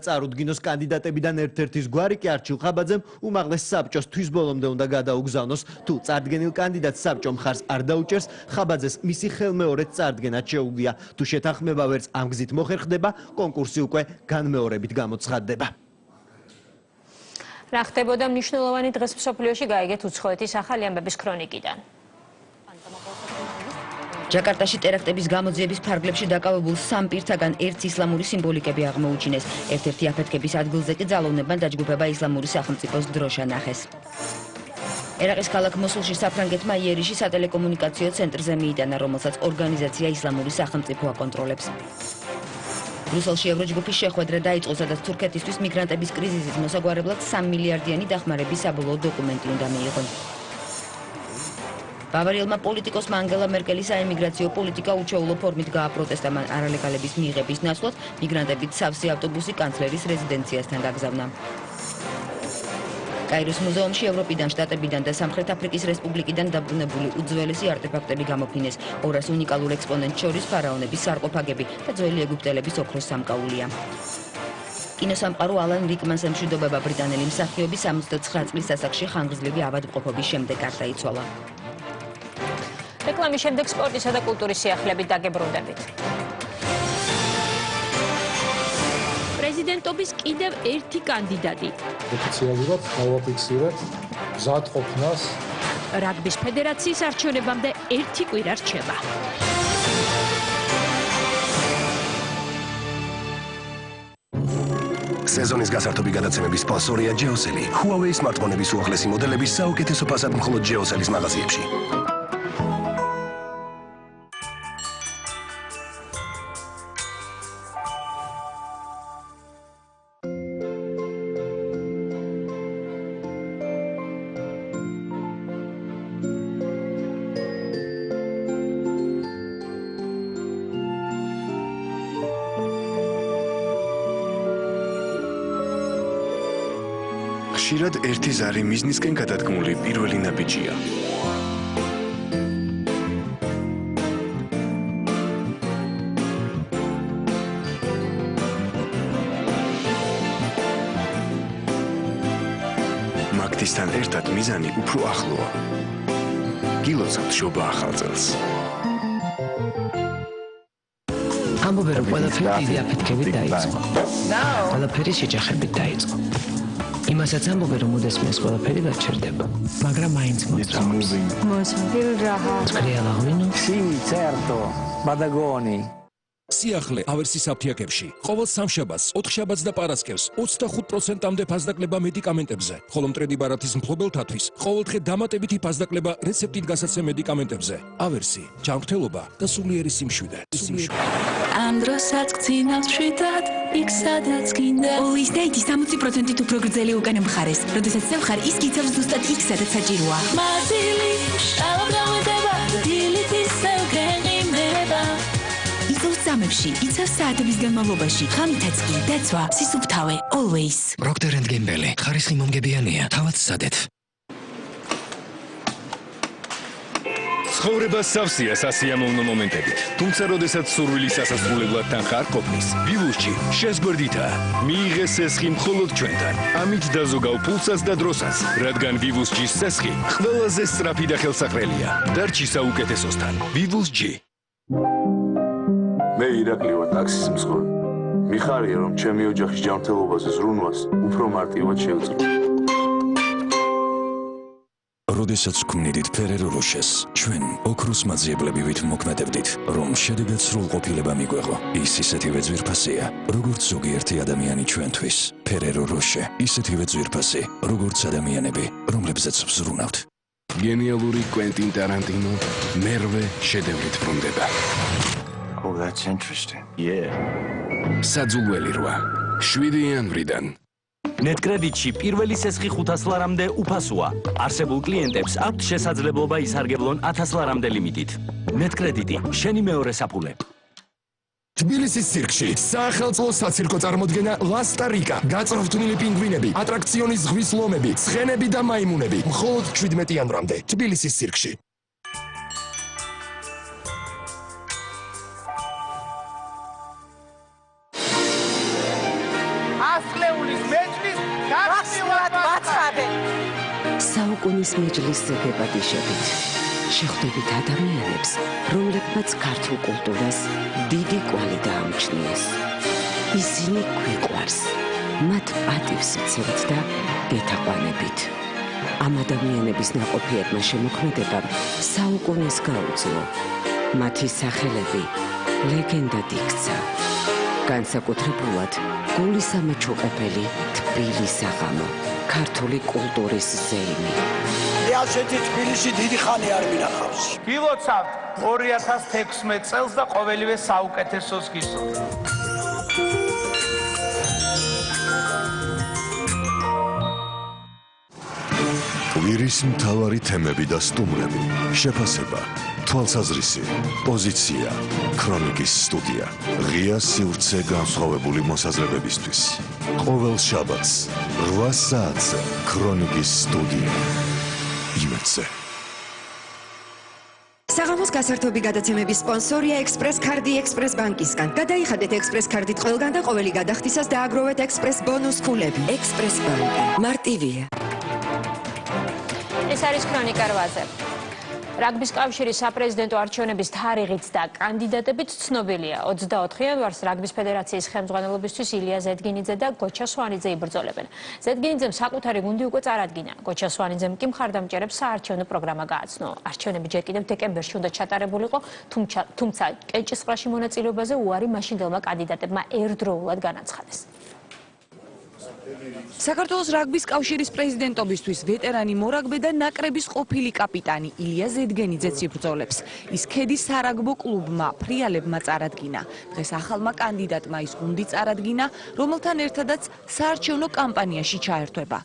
წარუდგინოს კანდიდატებიდან ერთ-ერთის გვარი კი არჩილ ხაბაძემ უმაღლეს საბჭოს თვის ბოლომდე უნდა გადაუგზავნოს. თუ წარდგენილ კანდიდატს საბჭო მხარს არ დაუჭერს, ხაბაძეს მისი ხელმეორედ წარდგენად შეუგია. თუ შეთანხმება ვერც ამ გზით მოხერხდება, კონკურსი უკვე განმეორებით გამოცხადდება. რა ხდებოდა მნიშვნელოვანი დღეს მსოფლიოში გაიგეთ უცხოეთის ახალი ამბების ქრონიკიდან. ჯაკარტაში ტერაქტების გამოძიების ფარგლებში დაკავებულ სამ პირთაგან ერთი ისლამური სიმბოლიკები აღმოუჩინეს. ერთ-ერთი აფეთქების ადგილზე კი ძალოვნებამ დაჯგუფება ისლამური სახელმწიფოს დროშა ნახეს. ერაყის ქალაქ მოსულში საფრანგეთმა იერიში სატელეკომუნიკაციო ცენტრზე მიიტანა, რომელსაც ორგანიზაცია ისლამური სახელმწიფო აკონტროლებს. ბრუსელში ევროჯგუფის შეხვედრა დაიწყო, სადაც თურქეთისთვის მიგრანტების კრიზისის მოსაგვარებლად 3 მილიარდიანი დახმარების საბოლოო დოკუმენტი უნდა მიიღონ. ბავარიელმა პოლიტიკოსმა ანგელა მერკელის საემიგრაციო პოლიტიკა უჩვეულო ფორმით გააპროტესტა, მან არალეგალების მიღების ნაცვლად მიგრანტებით სავსე ავტობუსი კანცლერის რეზიდენციასთან გაგზავნა. კაიროს მუზეუმში ევროპიდან, შტატებიდან და სამხრეთ აფრიკის რესპუბლიკიდან დაბრუნებული უძველესი არტეფაქტები გამოფინეს. 200 უნიკალურ ექსპონენტს შორის ფარაონების სარკოფაგები და ძველი ეგვიპტელების ოქროს სამკაულია. კინოსამყარო ალან რიკმანს ემშვიდობება ბრიტანელი მსახიობი 69 წლის ასაკში ხანგრძლივი ავადმყოფობის შემდეგ გარდაიცვალა. რეკლამის შემდეგ სპორტისა და კულტურის სიახლეებით დაგებრუნდებით. პრეზიდენტობის კიდევ ერთი კანდიდატი. ოფიციალურად გავაფიქსირეთ მზადყოფნას. რაგბის ფედერაციის არჩევნებამდე 1 კვირა რჩება. სეზონის გასართობი გადაცემების სპონსორია ჯეოსელი. Huawei smartphone-ების უახლესი მოდელების საუკეთესო ფასად მხოლოდ ჯეოსელის მაღაზიებში. ხშირად ერთი ზარი მიზნისკენ გადადგმული პირველი ნაბიჯია. მაგდისთან ერთად მიზანი უფრო ახლოა. გილოცავთ შობა ახალ წელს. ამბობენ, რომ ყველაფერი დიდი აფეთქებით დაიწყო. ყველაფერი შეჯახებით დაიწყო. იმასაც ამბობენ, რომ უდესმეს ყველაფერი გაჩერდება, მაგრამ მაინც მოწამს. Scrialaღვინო. Sì, certo, Badagoni. სიახლე ავერსის აფთიაქებში ყოველ სამშაბათს, ოთხშაბათს და პარასკევს 25%-მდე ფასდაკლება მედიკამენტებზე, ხოლო მტრედი ბარათის მფლობელთათვის ყოველდღე დამატებითი ფასდაკლება რეცეპტით გასაცემ მედიკამენტებზე. ავერსი, ჯანმრთელობა და სულიერი სიმშვიდე. ამ დროსაც გძინავს შვიდად, იქ სადაც გინდა. ოლის დაიდის 60%-ით უფრო გრძელი უკანა მხარეს. როდესაც სამხარ ის გიცავს ზუსტად იქ, სადაც საჭიროა. მაზილი, შალობ დამედება, დილით ისევ გენიმება. იწევს წამებში, იცავს საათების განმავლობაში, ხამითაც კი დაცვა, სისუფთავე, always. Procter & Gamble, ხარისხი მომგებიანია, თავად სადეთ. ცხოვრება სავსეა სასიამოვნო მომენტებით, თუმცა როდესაც სურვილის სასასრულებლად თანხარ ყოფნის, ვივუსჯი შეზგვერდითა. მიიღეს სესხი მხოლოდ ჩვენთან. ამით დაზოგავ ფულსაც და დროსაც, რადგან ვივუსჯის სესხი ყველაზე სწრაფი და ხელსაყრელია. დარჩი საუკეთესოსთან. ვივუსჯი. მე ირაკლი ვარ ტაქსის მსხვერპლი. მიხარია რომ ჩემი ოჯახის ჯანმრთელობაზე ზრუნვას უფრო მარტივად შევწყვეტ. როდესაც გვქმნიდით Ferrero Rocher-ს, ჩვენ ოქროს მაძიებლებივით მოქმედებდით, რომ შედეგად სრულყოფილება მიგვეღო. ის ისეთივე ძვირფასია, როგორც ზოგიერთი ადამიანი ჩვენთვის. Ferrero Rocher, ისეთივე ძვირფასი, როგორც ადამიანები, რომლებზეც ვზრუნავთ. გენიალური Quentin Tarantino მერვე შედევრით ბრუნდება. Oh, that's interesting. Yeah. საძულველი 8. 7 იანვრიდან. ნეტკრედიტში პირველი სესხი 500 ლარამდე უფასოა. არსებულ კლიენტებს აქვთ შესაძლებლობა ისარგებლონ 1000 ლარამდე ლიმიტით. ნეტკრედიტი, შენი მეორე საფულე. თბილისის ცირკში სახელმწიფო საცირკო წარმოდგენა ლასტარიკა, გაწვრთნილი პინგვინები, ატრაქციონის ზღვის ლომები, ცხენები და მაიმუნები. მხოლოდ 17 იანვრამდე თბილისის ცირკში. სასწლეულის მეჯლის გახსნილად მაცხადე. საუკუნის მეჯლის ზეგებადიშებით შეხვდებით ადამიანებს, რომლებმაც ქართულ კულტურას დიდი კვალი დაამჩნიეს. ისინი გვიყვარს, მათ პატივს ვცემთ და გეთაყვანებით. ამ ადამიანების ნაყოფიერმა შემოქმედებამ საუკუნეს გაუძლო. მათი სახელები ლეგენდად იქცა. განსაკუთრებულად გულისამეჩუყოფელი თბილის აღამო, ქართული კულტურის ზეიმი. ასეთი თბილისი დიდი ხანი არ მინახავს. გილოცავთ 2016 წელს და ყოველივე საუკეთესოს გისურვებთ. კვირის მთავარი თემები და სტუმრები, შეფასება, თვალსაზრისი, პოზიცია, ქრონიკის სტუდია, ღია სივრცე განსხვავებული მოსაზრებებისთვის. ყოველ შაბათს 8 საათზე ქრონიკის სტუდია. იმედზე. საღამოს გასართობი გადაცემების სპონსორია ექსპრეს კარდი ექსპრეს ბანკისგან. გადაიხადეთ ექსპრეს კარდით ყველგან და ყოველი გადახდისას დააგროვეთ ექსპრეს ბონუს ფულები. ექსპრეს ბანკი მარტივია. ეს არის ქრონიკა 8-ზე. რაგბის კავშირის საპრეზიდენტო არჩევნების თარიღიც და კანდიდატებით ცნობილია. 24 იანვარს რაგბის ფედერაციის ხელმძღვანელობისთვის ილია ზედგინიძე და გოჩა სვანიძე იბრძოლებენ. ზედგინიძემ საკუთარი გუნდი უკვე წარადგინა. გოჩა სვანიძემ კი მხარდამჭერებს საარჩევნო პროგრამა გააცნო. არჩევნები ჯერ კიდევ დეკემბერში უნდა ჩატარებულიყო, თუმცა კენჭისყრაში მონაწილეობაზე უარი მაშინდელმა კანდიდატებმა ერთდროულად განაცხადეს. საქართველოს რაგბის კავშირის პრეზიდენტობისთვის ვეტერანი მორაგბე და ნაკრების ყოფილი კაპიტანი ილია ზედგენიძეც იბრძოლებს. ის ქედის სარაგბო კლუბმა ფრიალებმა წარადგინა. დღეს ახალმა კანდიდატმა ის გუნდი წარადგინა, რომელთან ერთადაც საარჩევნო კამპანიაში ჩაერთვება.